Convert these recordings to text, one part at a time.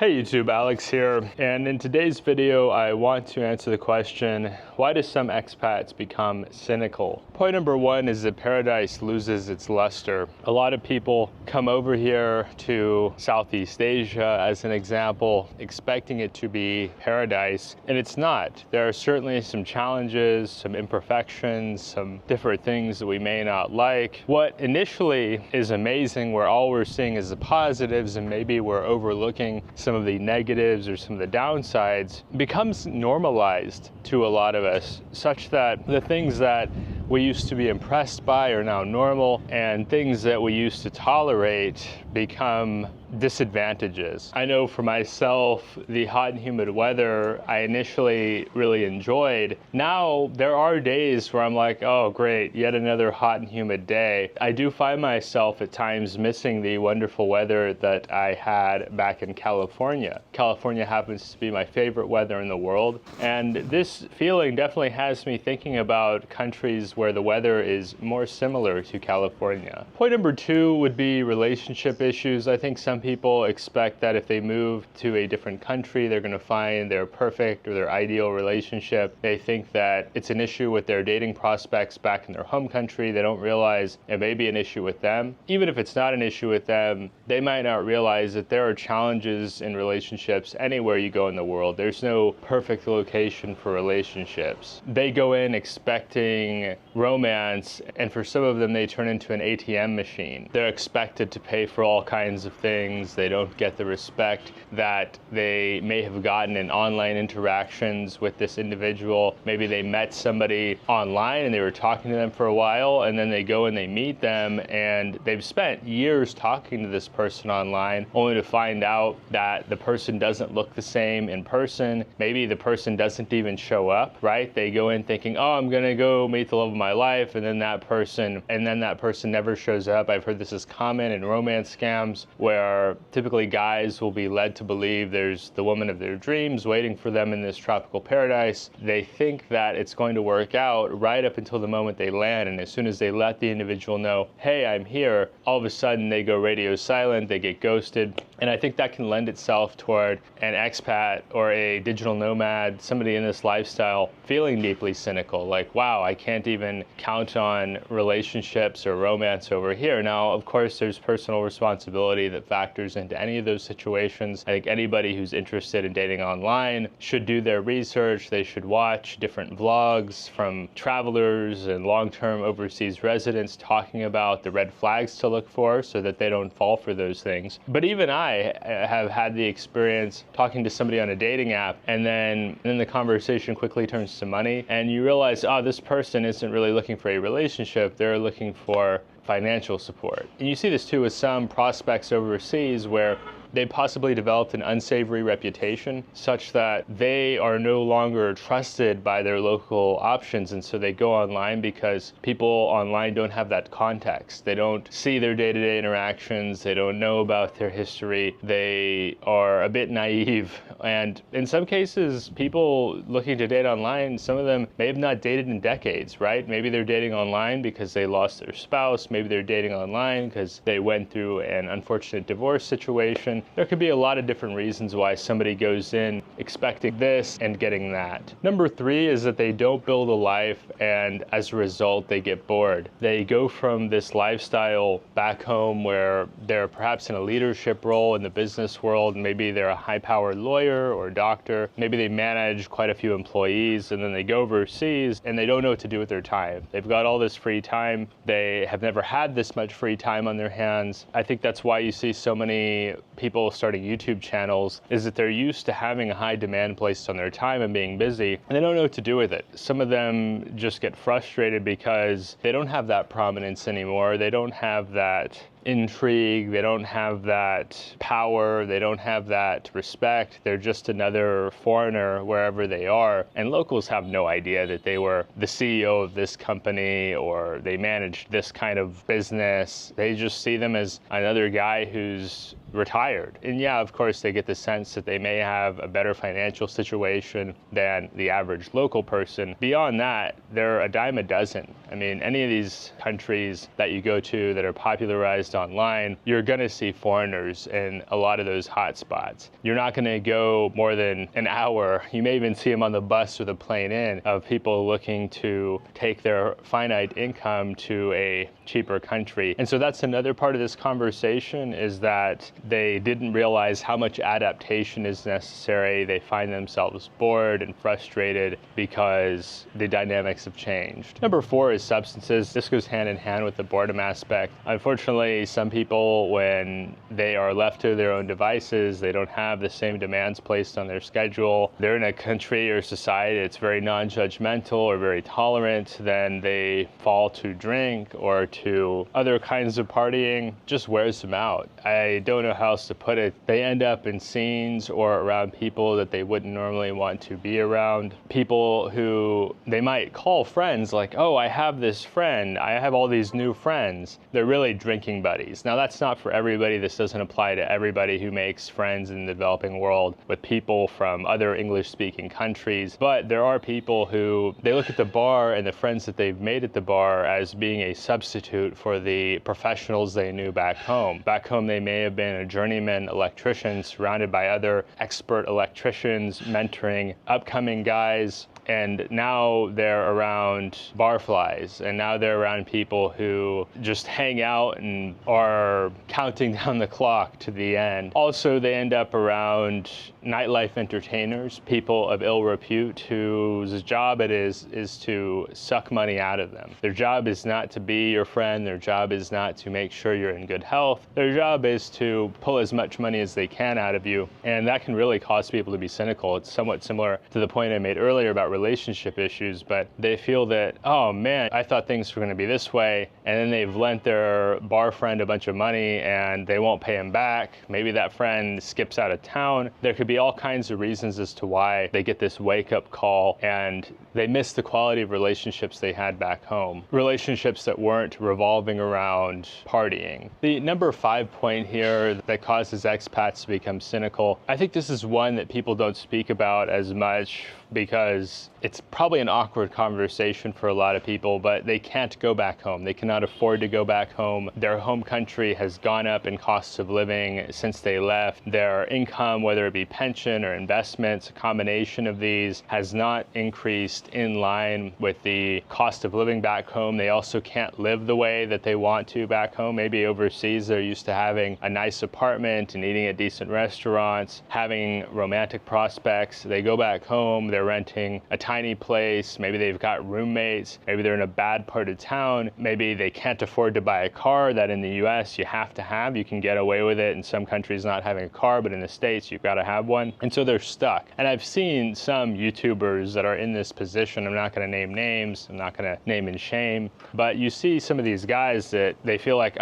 Hey YouTube, Alex here, and in today's video I want to answer the question, why do some expats become cynical? Point number one is that paradise loses its luster. A lot of people come over here to Southeast Asia as an example, expecting it to be paradise, and it's not. There are certainly some challenges, some imperfections, some different things that we may not like. What initially is amazing, where all we're seeing is the positives and maybe we're overlooking some of the negatives or some of the downsides, becomes normalized to a lot of us, such that the things that we used to be impressed by are now normal, and things that we used to tolerate become disadvantages. I know for myself, the hot and humid weather I initially really enjoyed. Now there are days where I'm like, oh great, yet another hot and humid day. I do find myself at times missing the wonderful weather that I had back in California. California happens to be my favorite weather in the world, and this feeling definitely has me thinking about countries where the weather is more similar to California. Point number two would be relationship issues. I think some people expect that if they move to a different country, they're going to find their perfect or their ideal relationship. They think that it's an issue with their dating prospects back in their home country. They don't realize it may be an issue with them. Even if it's not an issue with them, they might not realize that there are challenges in relationships anywhere you go in the world. There's no perfect location for relationships. They go in expecting romance, and for some of them, they turn into an ATM machine. They're expected to pay for all kinds of things. They don't get the respect that they may have gotten in online interactions with this individual. Maybe they met somebody online and they were talking to them for a while, and then they go and they meet them and they've spent years talking to this person online, only to find out that the person doesn't look the same in person. Maybe the person doesn't even show up, right? They go in thinking, oh, I'm gonna go meet the love of my life, and then that person never shows up. I've heard this is common in romance scams, where typically guys will be led to believe there's the woman of their dreams waiting for them in this tropical paradise. They think that it's going to work out right up until the moment they land, and as soon as they let the individual know, hey, I'm here, all of a sudden they go radio silent, they get ghosted. And I think that can lend itself toward an expat or a digital nomad, somebody in this lifestyle, feeling deeply cynical, like, wow, I can't even count on relationships or romance over here. Now, of course, there's personal responsibility that factors into any of those situations. I think anybody who's interested in dating online should do their research. They should watch different vlogs from travelers and long-term overseas residents talking about the red flags to look for so that they don't fall for those things. But even I have had the experience talking to somebody on a dating app, and then the conversation quickly turns to money, and you realize, oh, this person isn't really looking for a relationship, they're looking for financial support. And you see this too with some prospects overseas, where they possibly developed an unsavory reputation such that they are no longer trusted by their local options, and so they go online because people online don't have that context. They don't see their day-to-day interactions, they don't know about their history, they are a bit naive, and in some cases, people looking to date online, some of them may have not dated in decades, right? Maybe they're dating online because they lost their spouse, maybe they're dating online because they went through an unfortunate divorce situation. There could be a lot of different reasons why somebody goes in expecting this and getting that. Number three is that they don't build a life, and as a result, they get bored. They go from this lifestyle back home where they're perhaps in a leadership role in the business world. Maybe they're a high-powered lawyer or doctor. Maybe they manage quite a few employees, and then they go overseas and they don't know what to do with their time. They've got all this free time. They have never had this much free time on their hands. I think that's why you see so many people starting YouTube channels, is that they're used to having a high demand placed on their time and being busy, and they don't know what to do with it. Some of them just get frustrated because they don't have that prominence anymore. They don't have that intrigue, they don't have that power, they don't have that respect. They're just another foreigner wherever they are, and locals have no idea that they were the CEO of this company or they managed this kind of business. They just see them as another guy who's retired. And yeah, of course, they get the sense that they may have a better financial situation than the average local person. Beyond that, they're a dime a dozen. I mean, any of these countries that you go to that are popularized online, you're gonna see foreigners in a lot of those hot spots. You're not gonna go more than an hour. You may even see them on the bus or the plane in, of people looking to take their finite income to a cheaper country. And so that's another part of this conversation, is that they didn't realize how much adaptation is necessary. They find themselves bored and frustrated because the dynamics have changed. Number 4 is substances. This goes hand in hand with the boredom aspect. Unfortunately, some people, when they are left to their own devices, they don't have the same demands placed on their schedule. They're in a country or society that's very non-judgmental or very tolerant, then they fall to drink or to other kinds of partying. Just wears them out. I don't know how else to put it. They end up in scenes or around people that they wouldn't normally want to be around. People who they might call friends, like, oh, I have this friend, I have all these new friends. They're really drinking buddies. Now, that's not for everybody. This doesn't apply to everybody who makes friends in the developing world with people from other English-speaking countries. But there are people who, they look at the bar and the friends that they've made at the bar as being a substitute for the professionals they knew back home. Back home, they may have been a journeyman electrician surrounded by other expert electricians, mentoring upcoming guys. And now they're around barflies, and now they're around people who just hang out and are counting down the clock to the end. Also, they end up around nightlife entertainers, people of ill repute whose job it is to suck money out of them. Their job is not to be your friend. Their job is not to make sure you're in good health. Their job is to pull as much money as they can out of you, and that can really cause people to be cynical. It's somewhat similar to the point I made earlier about relationship issues, but they feel that, oh man, I thought things were going to be this way, and then they've lent their bar friend a bunch of money and they won't pay him back. Maybe that friend skips out of town. There could be all kinds of reasons as to why they get this wake-up call and they miss the quality of relationships they had back home. Relationships that weren't revolving around partying. The number 5 point here that causes expats to become cynical, I think this is one that people don't speak about as much because it's probably an awkward conversation for a lot of people, but they can't go back home. They cannot afford to go back home. Their home country has gone up in costs of living since they left. Their income, whether it be pension or investments, a combination of these, has not increased in line with the cost of living back home. They also can't live the way that they want to back home. Maybe overseas, they're used to having a nice apartment and eating at decent restaurants, having romantic prospects. They go back home, they're renting a tiny place, maybe they've got roommates, maybe they're in a bad part of town, maybe they can't afford to buy a car that in the US you have to have. You can get away with it in some countries not having a car, but in the States you've got to have one. And so they're stuck. And I've seen some YouTubers that are in this position. I'm not going to name names, I'm not going to name and shame, but you see some of these guys that they feel like,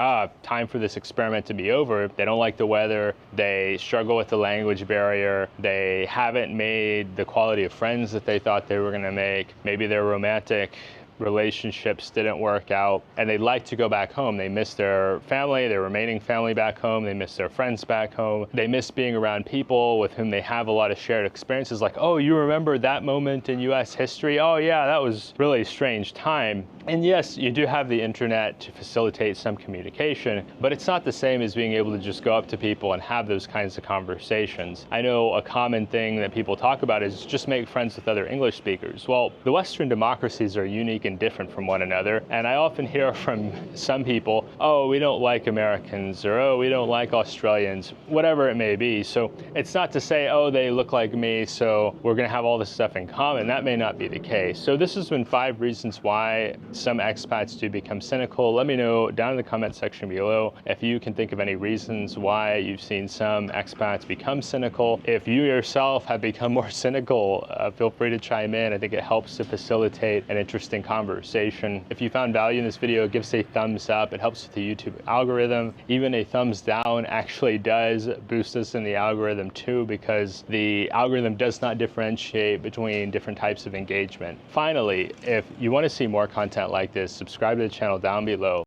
time for this experiment to be over. They don't like the weather, they struggle with the language barrier, they haven't made the quality of friends that they thought they were going to make. Maybe their romantic relationships didn't work out and they'd like to go back home. They miss their family, their remaining family back home. They miss their friends back home. They miss being around people with whom they have a lot of shared experiences, like, oh, you remember that moment in US history? Oh yeah, that was really a strange time. And yes, you do have the internet to facilitate some communication, but it's not the same as being able to just go up to people and have those kinds of conversations. I know a common thing that people talk about is just make friends with other English speakers. Well, the Western democracies are unique and different from one another, and I often hear from some people, oh, we don't like Americans, or oh, we don't like Australians, whatever it may be. So it's not to say, oh, they look like me, so we're gonna have all this stuff in common. That may not be the case. So this has been 5 reasons why some expats do become cynical. Let me know down in the comment section below if you can think of any reasons why you've seen some expats become cynical. If you yourself have become more cynical, feel free to chime in. I think it helps to facilitate an interesting conversation. If you found value in this video, give us a thumbs up. It helps with the YouTube algorithm. Even a thumbs down actually does boost us in the algorithm too, because the algorithm does not differentiate between different types of engagement. Finally, if you want to see more content like this, subscribe to the channel down below.